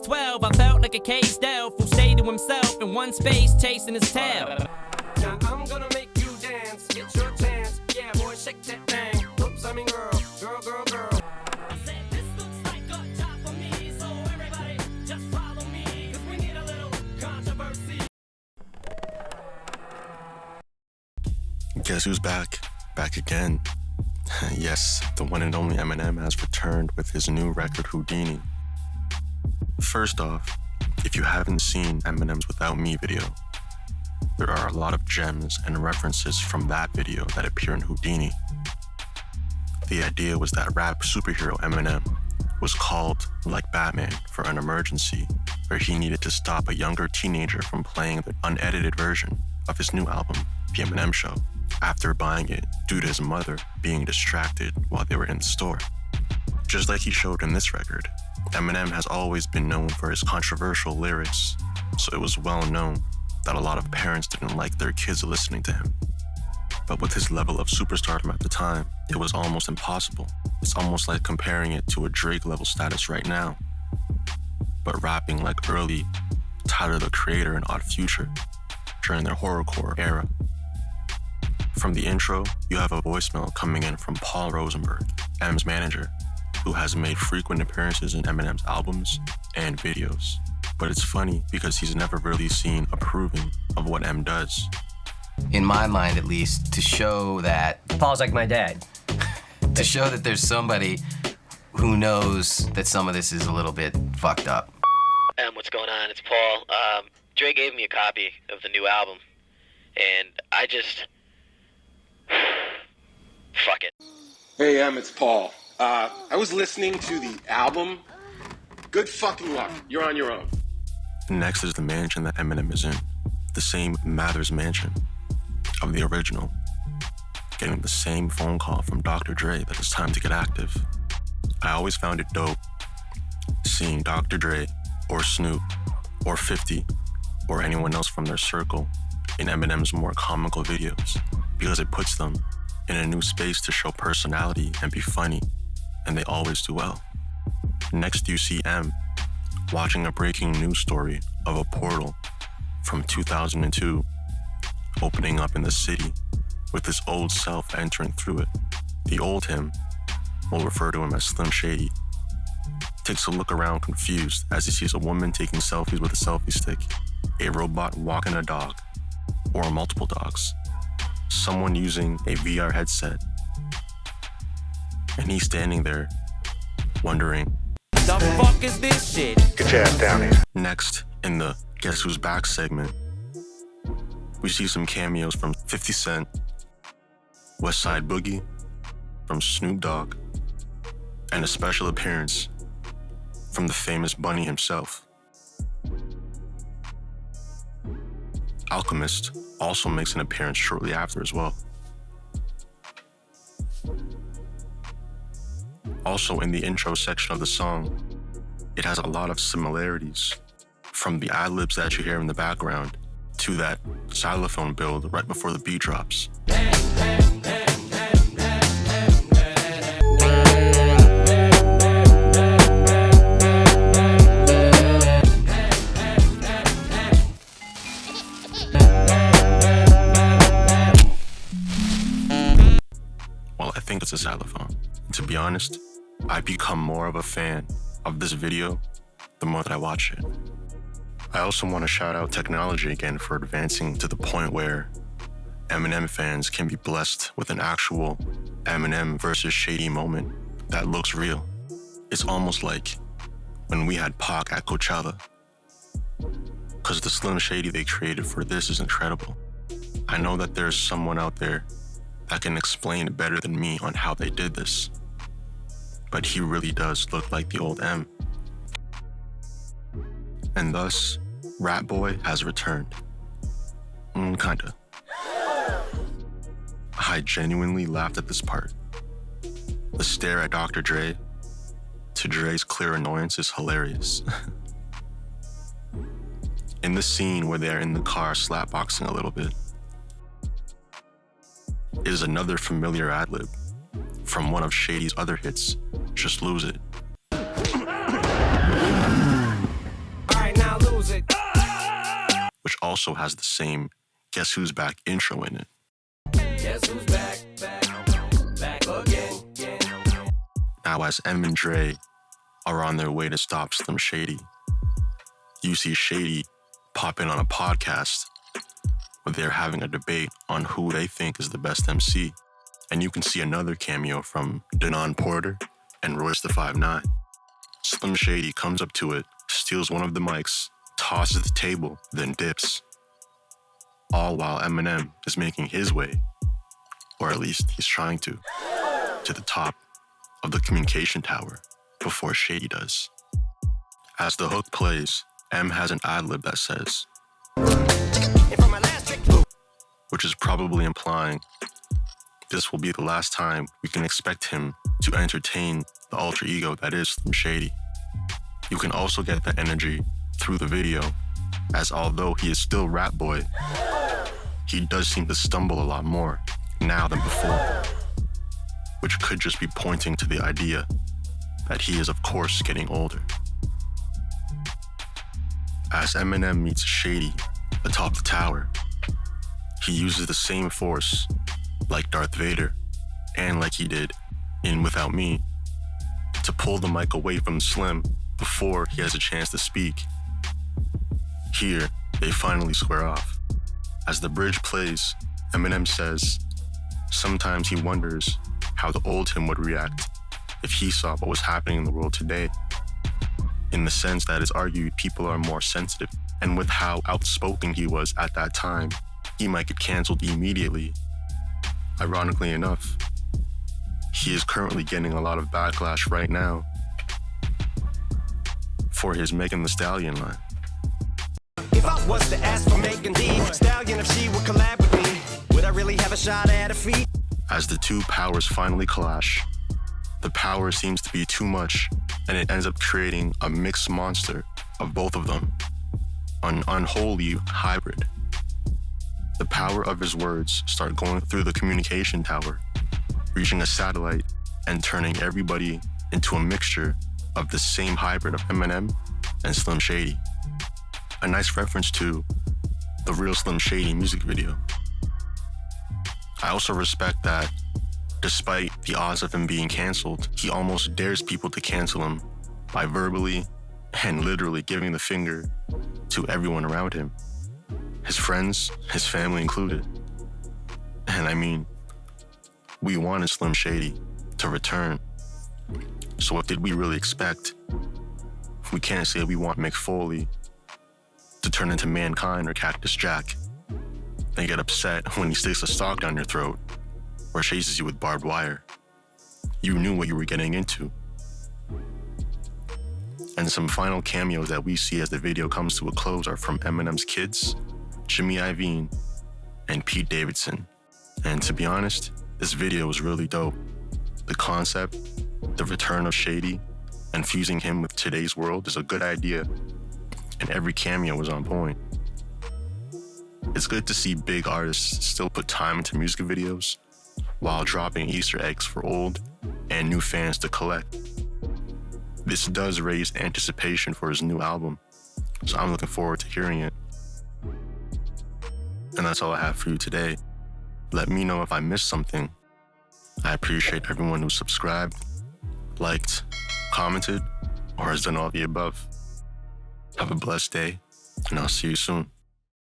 12, I felt like a caged elf who stayed to himself in one space, chasing his tail. Now I'm gonna make you dance, get your chance. Yeah, boy, shake that thing. Oops, I mean girl. I said, this looks like a job for me, so everybody just follow me, 'cause we need a little controversy. Guess who's back? Back again. Yes, the one and only Eminem has returned with his new record, Houdini. First off, if you haven't seen Eminem's Without Me video, there are a lot of gems and references from that video that appear in Houdini. The idea was that rap superhero Eminem was called, like Batman, for an emergency where he needed to stop a younger teenager from playing the unedited version of his new album, The Eminem Show, after buying it due to his mother being distracted while they were in the store. Just like he showed in this record, Eminem has always been known for his controversial lyrics, so it was well known that a lot of parents didn't like their kids listening to him. But with his level of superstardom at the time, it was almost impossible. It's almost like comparing it to a Drake level status right now, but rapping like early Tyler the Creator and Odd Future during their horrorcore era. From the intro, you have a voicemail coming in from Paul Rosenberg, M's manager, who has made frequent appearances in Eminem's albums and videos. But it's funny because he's never really seen approving of what M does. In my mind, at least, to show that Paul's like my dad. to show that there's somebody who knows that some of this is a little bit fucked up. What's going on? It's Paul. Dre gave me a copy of the new album, and I just... fuck it. Hey, it's Paul. I was listening to the album. Good fucking luck. You're on your own. Next is the mansion that Eminem is in, the same Mathers mansion of the original, getting the same phone call from Dr. Dre that it's time to get active. I always found it dope seeing Dr. Dre or Snoop or 50 or anyone else from their circle in Eminem's more comical videos, because it puts them in a new space to show personality and be funny, and they always do well. Next, you see M watching a breaking news story of a portal from 2002 opening up in the city with his old self entering through it. The old him, we'll refer to him as Slim Shady, takes a look around confused as he sees a woman taking selfies with a selfie stick, a robot walking a dog, or multiple dogs, someone using a VR headset, and he's standing there wondering, The fuck is this shit? Get your ass down here. Next, in the Guess Who's Back segment, we see some cameos from 50 Cent, West Side Boogie, from Snoop Dogg, and a special appearance from the famous Bunny himself. Alchemist also makes an appearance shortly after as well. Also in the intro section of the song, it has a lot of similarities from the ad-libs that you hear in the background to that xylophone build right before the beat drops. Well, I think it's a xylophone. To be honest, I become more of a fan of this video the more that I watch it. I also want to shout out technology again for advancing to the point where Eminem fans can be blessed with an actual Eminem versus Shady moment that looks real. It's almost like when we had Pac at Coachella, because the Slim Shady they created for this is incredible. I know that there's someone out there that can explain it better than me on how they did this, but he really does look like the old M. And thus, Rat Boy has returned. Kinda. I genuinely laughed at this part. The stare at Dr. Dre to Dre's clear annoyance is hilarious. In the scene where they're in the car slapboxing a little bit, is another familiar ad-lib from one of Shady's other hits, Just Lose It. which also has the same Guess Who's Back intro in it. Guess who's back, back again. Now, as Em and Dre are on their way to stop Slim Shady, you see Shady pop in on a podcast where they're having a debate on who they think is the best MC. And you can see another cameo from Denon Porter and Royce the 5'9". Slim Shady comes up to it, steals one of the mics, tosses the table, then dips. All while Eminem is making his way, or at least he's trying to the top of the communication tower before Shady does. As the hook plays, M has an ad-lib that says, which is probably implying this will be the last time we can expect him to entertain the alter ego that is Slim Shady. You can also get that energy through the video, as although he is still Rap Boy, he does seem to stumble a lot more now than before, which could just be pointing to the idea that he is of course getting older. As Eminem meets Shady atop the tower, he uses the same force like Darth Vader, and like he did in Without Me, to pull the mic away from Slim before he has a chance to speak. Here, they finally square off. As the bridge plays, Eminem says, sometimes he wonders how the old him would react if he saw what was happening in the world today. In the sense that it's argued people are more sensitive, and with how outspoken he was at that time, he might get canceled immediately. Ironically enough, he is currently getting a lot of backlash right now for his Megan Thee Stallion line. If I was to ask for Megan Thee Stallion, if she would collab with me, would I really have a shot at her feet? As the two powers finally clash, the power seems to be too much, and it ends up creating a mixed monster of both of them, an unholy hybrid. The power of his words start going through the communication tower, reaching a satellite and turning everybody into a mixture of the same hybrid of Eminem and Slim Shady. A nice reference to the real Slim Shady music video. I also respect that despite the odds of him being canceled, he almost dares people to cancel him by verbally and literally giving the finger to everyone around him. His friends, his family included. And I mean, we wanted Slim Shady to return. So what did we really expect? We can't say we want Mick Foley to turn into Mankind or Cactus Jack, then get upset when he sticks a sock down your throat or chases you with barbed wire. You knew what you were getting into. And some final cameos that we see as the video comes to a close are from Eminem's kids, Jimmy Iovine, and Pete Davidson. And to be honest, this video was really dope. The concept, the return of Shady, and fusing him with today's world is a good idea, and every cameo was on point. It's good to see big artists still put time into music videos while dropping Easter eggs for old and new fans to collect. This does raise anticipation for his new album, so I'm looking forward to hearing it. And that's all I have for you today. Let me know if I missed something. I appreciate everyone who subscribed, liked, commented, or has done all the above. Have a blessed day, and I'll see you soon.